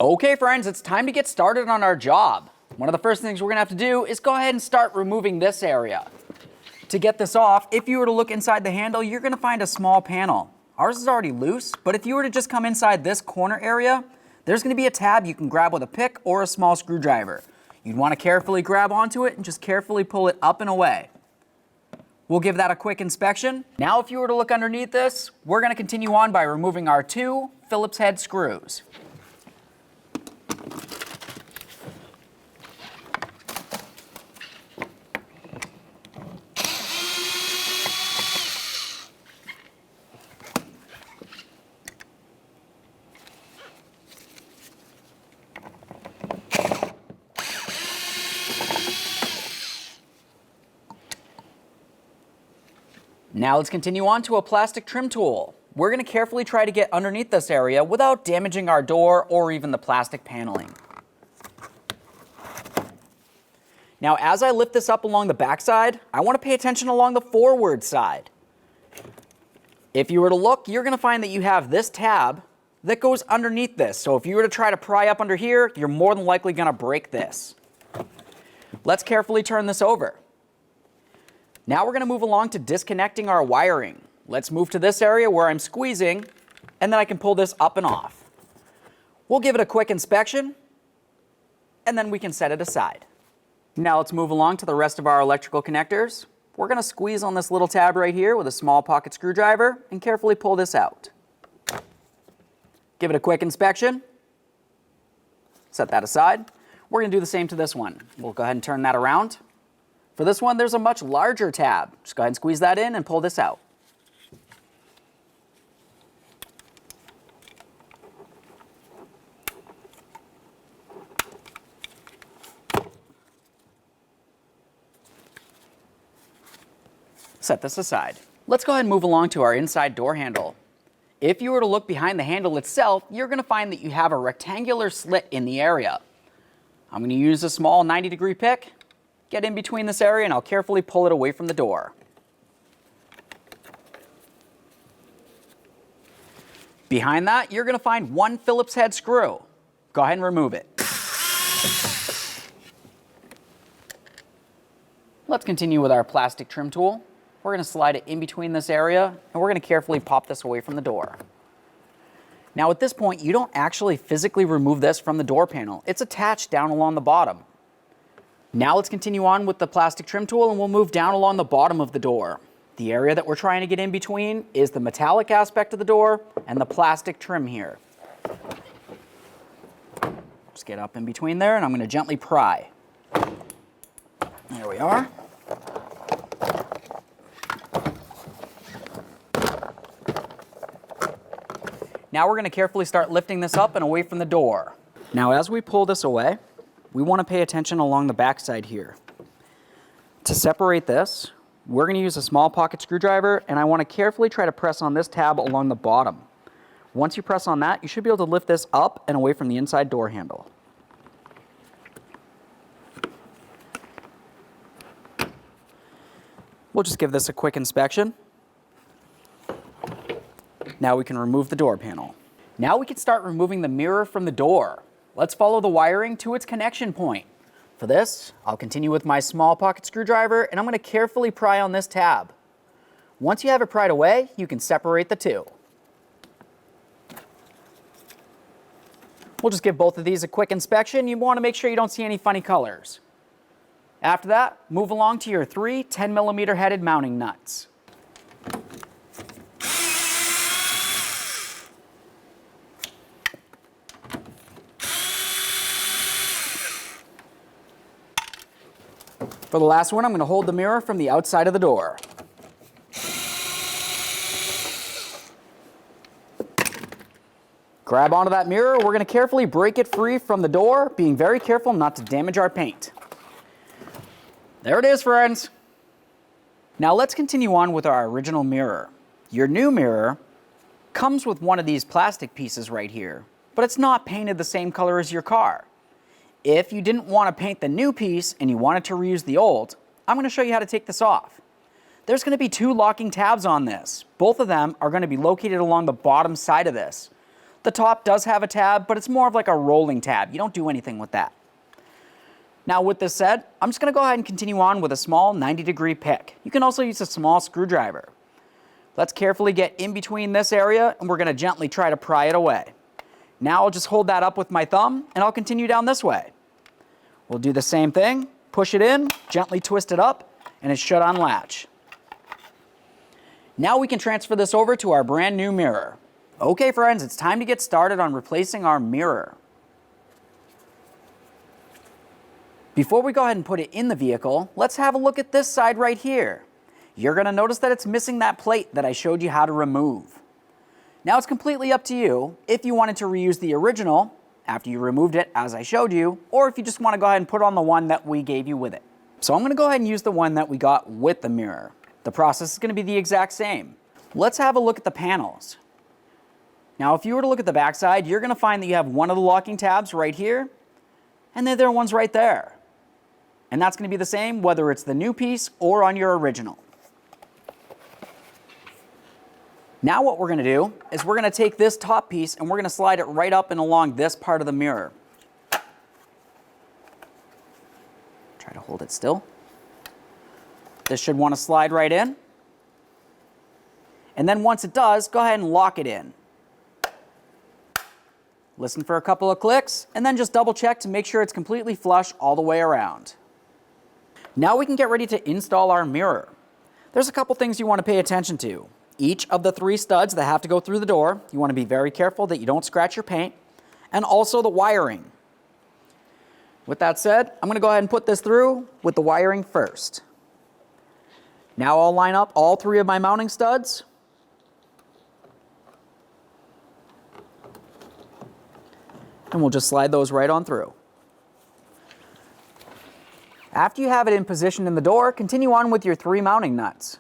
Okay friends, it's time to get started on our job. One of the first things we're going to have to do is go ahead and start removing this area. To get this off, if you were to look inside the handle, you're going to find a small panel. Ours is already loose, but if you were to just come inside this corner area, there's going to be a tab you can grab with a pick or a small screwdriver. You'd want to carefully grab onto it and just carefully pull it up and away. We'll give that a quick inspection. Now if you were to look underneath this, we're going to continue on by removing our 2 Phillips head screws. Now let's continue on to a plastic trim tool. We're going to carefully try to get underneath this area without damaging our door or even the plastic paneling. Now as I lift this up along the back side, I want to pay attention along the forward side. If you were to look, you're going to find that you have this tab that goes underneath this. So if you were to try to pry up under here, you're more than likely going to break this. Let's carefully turn this over. Now we're going to move along to disconnecting our wiring. Let's move to this area where I'm squeezing, and then I can pull this up and off. We'll give it a quick inspection, and then we can set it aside. Now let's move along to the rest of our electrical connectors. We're going to squeeze on this little tab right here with a small pocket screwdriver and carefully pull this out. Give it a quick inspection. Set that aside. We're going to do the same to this one. We'll go ahead and turn that around. For this one, there's a much larger tab. Just go ahead and squeeze that in and pull this out. Set this aside. Let's go ahead and move along to our inside door handle. If you were to look behind the handle itself, you're going to find that you have a rectangular slit in the area. I'm going to use a small 90-degree pick. Get in between this area and I'll carefully pull it away from the door. Behind that, you're going to find 1 Phillips head screw. Go ahead and remove it. Let's continue with our plastic trim tool. We're going to slide it in between this area and we're going to carefully pop this away from the door. Now at this point, you don't actually physically remove this from the door panel. It's attached down along the bottom. Now let's continue on with the plastic trim tool and we'll move down along the bottom of the door. The area that we're trying to get in between is the metallic aspect of the door and the plastic trim here. Just get up in between there and I'm going to gently pry. There we are. Now we're going to carefully start lifting this up and away from the door. Now as we pull this away, we want to pay attention along the back side here. To separate this, we're going to use a small pocket screwdriver and I want to carefully try to press on this tab along the bottom. Once you press on that, you should be able to lift this up and away from the inside door handle. We'll just give this a quick inspection. Now we can remove the door panel. Now we can start removing the mirror from the door. Let's follow the wiring to its connection point. For this, I'll continue with my small pocket screwdriver and I'm going to carefully pry on this tab. Once you have it pried away, you can separate the two. We'll just give both of these a quick inspection. You want to make sure you don't see any funny colors. After that, move along to your 3 10mm headed mounting nuts. For the last one, I'm going to hold the mirror from the outside of the door. Grab onto that mirror. We're going to carefully break it free from the door, being very careful not to damage our paint. There it is, friends. Now let's continue on with our original mirror. Your new mirror comes with one of these plastic pieces right here, but it's not painted the same color as your car. If you didn't want to paint the new piece and you wanted to reuse the old, I'm going to show you how to take this off. There's going to be 2 locking tabs on this. Both of them are going to be located along the bottom side of this. The top does have a tab, but it's more of like a rolling tab. You don't do anything with that. Now with this said, I'm just going to go ahead and continue on with a small 90-degree pick. You can also use a small screwdriver. Let's carefully get in between this area, and we're going to gently try to pry it away. Now I'll just hold that up with my thumb, and I'll continue down this way. We'll do the same thing, push it in, gently twist it up, and it should unlatch. Now we can transfer this over to our brand new mirror. Okay friends, it's time to get started on replacing our mirror. Before we go ahead and put it in the vehicle, let's have a look at this side right here. You're going to notice that it's missing that plate that I showed you how to remove. Now it's completely up to you if you wanted to reuse the original after you removed it as I showed you, or if you just want to go ahead and put on the one that we gave you with it. So I'm going to go ahead and use the one that we got with the mirror. The process is going to be the exact same. Let's have a look at the panels. Now if you were to look at the back side, you're going to find that you have one of the locking tabs right here, and the other one's right there. And that's going to be the same whether it's the new piece or on your original. Now what we're going to do is we're going to take this top piece and we're going to slide it right up and along this part of the mirror. Try to hold it still. This should want to slide right in. And then once it does, go ahead and lock it in. Listen for a couple of clicks and then just double check to make sure it's completely flush all the way around. Now we can get ready to install our mirror. There's a couple things you want to pay attention to. Each of the 3 studs that have to go through the door, you want to be very careful that you don't scratch your paint, and also the wiring. With that said, I'm going to go ahead and put this through with the wiring first. Now I'll line up all 3 of my mounting studs. And we'll just slide those right on through. After you have it in position in the door, continue on with your 3 mounting nuts.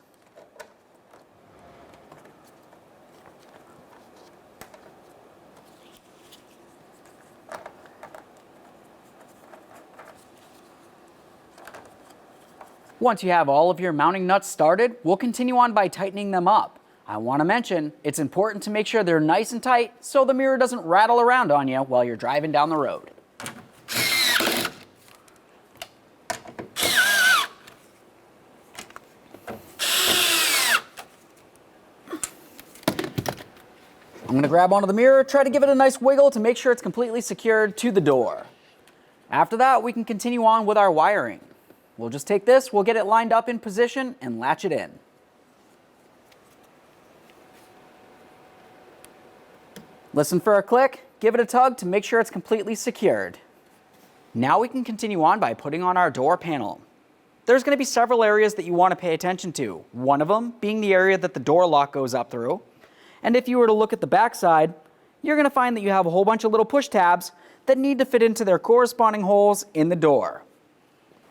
Once you have all of your mounting nuts started, we'll continue on by tightening them up. I want to mention, it's important to make sure they're nice and tight so the mirror doesn't rattle around on you while you're driving down the road. I'm going to grab onto the mirror, try to give it a nice wiggle to make sure it's completely secured to the door. After that, we can continue on with our wiring. We'll just take this, we'll get it lined up in position and latch it in. Listen for a click, give it a tug to make sure it's completely secured. Now we can continue on by putting on our door panel. There's going to be several areas that you want to pay attention to, one of them being the area that the door lock goes up through. And if you were to look at the back side, you're going to find that you have a whole bunch of little push tabs that need to fit into their corresponding holes in the door.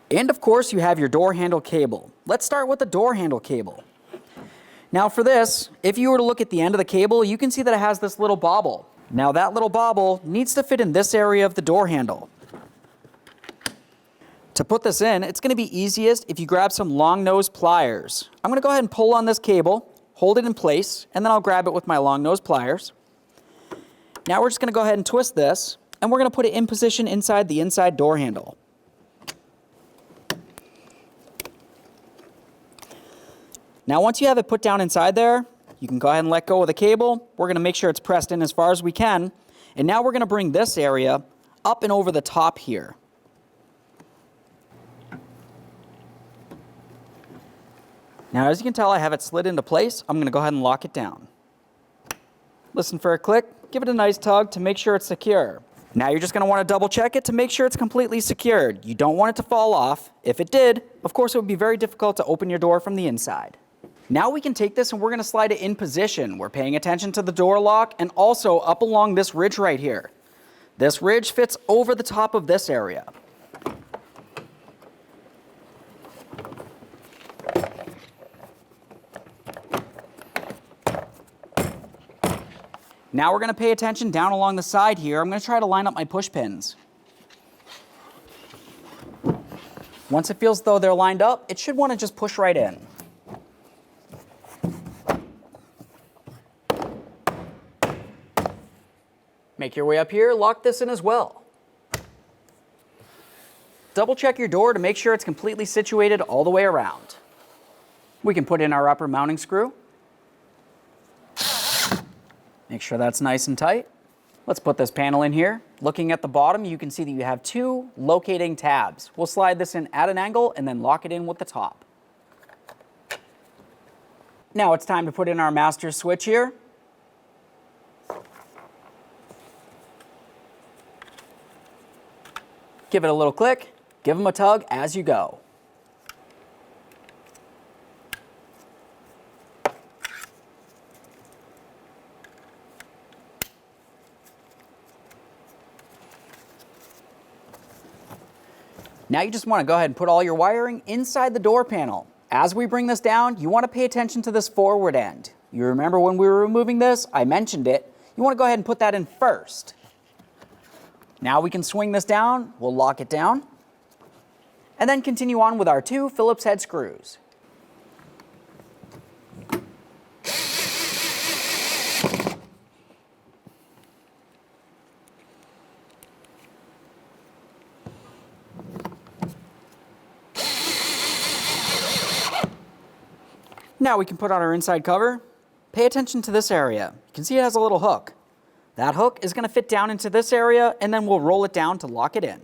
And of course, you have your door handle cable. Let's start with the door handle cable. Now for this, if you were to look at the end of the cable, you can see that it has this little bobble. Now that little bobble needs to fit in this area of the door handle. To put this in, it's going to be easiest if you grab some long nose pliers. I'm going to go ahead and pull on this cable, hold it in place, and then I'll grab it with my long nose pliers. Now we're just going to go ahead and twist this, and we're going to put it in position inside the inside door handle. Now once you have it put down inside there, you can go ahead and let go of the cable. We're going to make sure it's pressed in as far as we can. And now we're going to bring this area up and over the top here. Now as you can tell, I have it slid into place. I'm going to go ahead and lock it down. Listen for a click, give it a nice tug to make sure it's secure. Now you're just going to want to double check it to make sure it's completely secured. You don't want it to fall off. If it did, of course it would be very difficult to open your door from the inside. Now we can take this and we're going to slide it in position. We're paying attention to the door lock and also up along this ridge right here. This ridge fits over the top of this area. Now we're going to pay attention down along the side here. I'm going to try to line up my push pins. Once it feels as though they're lined up, it should want to just push right in. Make your way up here, lock this in as well. Double check your door to make sure it's completely situated all the way around. We can put in our upper mounting screw. Make sure that's nice and tight. Let's put this panel in here. Looking at the bottom, you can see that you have two locating tabs. We'll slide this in at an angle and then lock it in with the top. Now it's time to put in our master switch here. Give it a little click, give them a tug as you go. Now you just want to go ahead and put all your wiring inside the door panel. As we bring this down, you want to pay attention to this forward end. You remember when we were removing this, I mentioned it. You want to go ahead and put that in first. Now we can swing this down, we'll lock it down, and then continue on with our two Phillips head screws. Now we can put on our inside cover. Pay attention to this area. You can see it has a little hook. That hook is going to fit down into this area, and then we'll roll it down to lock it in.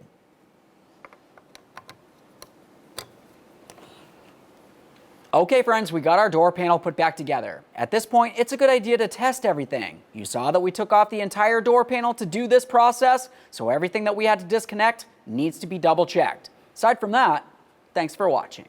Okay friends, we got our door panel put back together. At this point, it's a good idea to test everything. You saw that we took off the entire door panel to do this process, so everything that we had to disconnect needs to be double checked. Aside from that, thanks for watching.